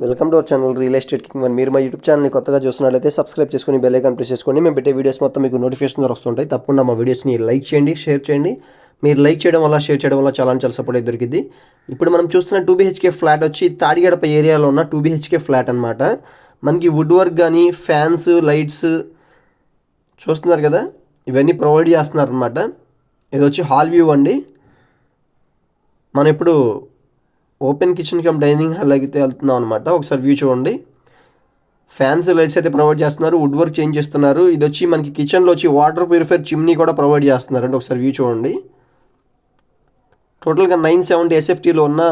Welcome to our channel real estate king one. మీరు మా YouTube ఛానల్ని కొత్తగా చూస్తున్నట్లయితే సబ్స్క్రైబ్ చేసుకొని బెల్ ఐకాన్ ప్రెస్ చేసుకోండి. మేము పెట్టే వీడియోస్ మొత్తం మీకు నోటిఫికేషన్ వస్తుంటాయి. తప్పకుండా మా వీడియోస్ని లైక్ చేయండి, షేర్ చేయండి. మీరు లైక్ చేయడం వల్ల, షేర్ చేయడం వల్ల చాలా సపోర్ట్ అయితే దొరికింది. ఇప్పుడు మనం చూస్తున్న 2BHK ఫ్లాట్ వచ్చి తాడిగడప ఏరియాలో ఉన్న 2BHK ఫ్లాట్ అనమాట. మనకి వుడ్ వర్క్ కానీ, ఫ్యాన్స్, లైట్స్ చూస్తున్నారు కదా, ఇవన్నీ ప్రొవైడ్ చేస్తున్నారు అనమాట. ఇది వచ్చి హాల్ వ్యూ అండి. మనం ఇప్పుడు open kitchen cum dining hall అయితే వెళ్తున్నాం అనమాట. ఒకసారి వ్యూ చూడండి. ఫ్యాన్స్, లైట్స్ అయితే ప్రొవైడ్ చేస్తున్నారు. వుడ్ వర్క్ చేంజ్ చేస్తున్నారు. ఇది వచ్చి మనకి కిచెన్లో వచ్చి వాటర్ ప్యూరిఫైర్ చిమ్నీ కూడా ప్రొవైడ్ చేస్తున్నారు అండి. ఒకసారి వ్యూ చూడండి. టోటల్గా 970 SFTలో ఉన్న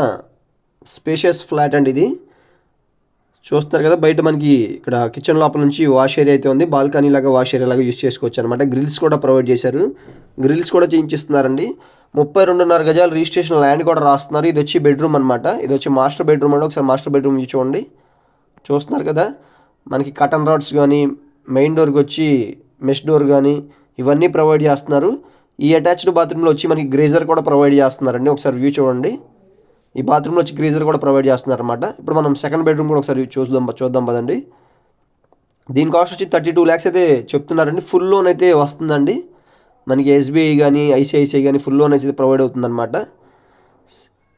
స్పేషియస్ ఫ్లాట్ అండి ఇది. చూస్తున్నారు కదా, బయట మనకి ఇక్కడ కిచెన్ లోపల నుంచి వాష్ ఏరియా అయితే ఉంది. బాల్కనీ లాగా వాష్ ఏరియా లాగా యూస్ చేసుకోవచ్చు అనమాట. గ్రిల్స్ కూడా ప్రొవైడ్ చేశారు. గ్రిల్స్ కూడా చేయించిస్తున్నారండి. 32.5 గజాలు రిజిస్ట్రేషన్ ల్యాండ్ కూడా రాస్తున్నారు. ఇది వచ్చి బెడ్రూమ్ అనమాట. ఇది వచ్చి మాస్టర్ బెడ్రూమ్ అండి. ఒకసారి మాస్టర్ బెడ్రూమ్ చూడండి. చూస్తున్నారు కదా, మనకి కటన్ రాడ్స్ కానీ, మెయిన్ డోర్కి వచ్చి మెష్ డోర్ కానీ ఇవన్నీ ప్రొవైడ్ చేస్తున్నారు. ఈ అటాచ్డ్ బాత్రూంలో వచ్చి మనకి గ్రేజర్ కూడా ప్రొవైడ్ చేస్తున్నారండి. ఒకసారి వ్యూ చూడండి. ఈ బాత్రూంలో వచ్చి గ్రీజర్ కూడా ప్రొవైడ్ చేస్తున్నారు అనమాట. ఇప్పుడు మనం సెకండ్ బెడ్రూమ్ కూడా ఒకసారి చూద్దాం పదండి. దీని కాస్ట్ వచ్చి 32 lakhs అయితే చెప్తున్నారండి. ఫుల్ లోన్ అయితే వస్తుందండి. మనకి SBI కానీ, ICICI కానీ ఫుల్ లోన్ అయితే ప్రొవైడ్ అవుతుందన్నమాట.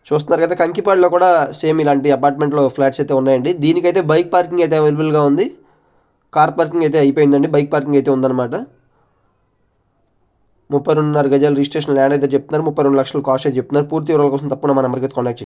చూస్తున్నారు కదా, కంకిపాడులో కూడా సేమ్ ఇలాంటి అపార్ట్మెంట్లో ఫ్లాట్స్ అయితే ఉన్నాయండి. దీనికైతే బైక్ పార్కింగ్ అయితే అవైలబుల్గా ఉంది. కార్ పార్కింగ్ అయితే అయిపోయిందండి. బైక్ పార్కింగ్ అయితే ఉందన్నమాట. 32.5 గజాలు రిజిస్ట్రేషన్ ల్యాండ్ అయితే చెప్తున్నారు. 32 లక్షలు కాస్ట్ అయితే చెప్తున్నారు. పూర్తి వివరాల కోసం తప్పకుండా మన నెంబర్కి కాంటాక్ట్ చేయండి.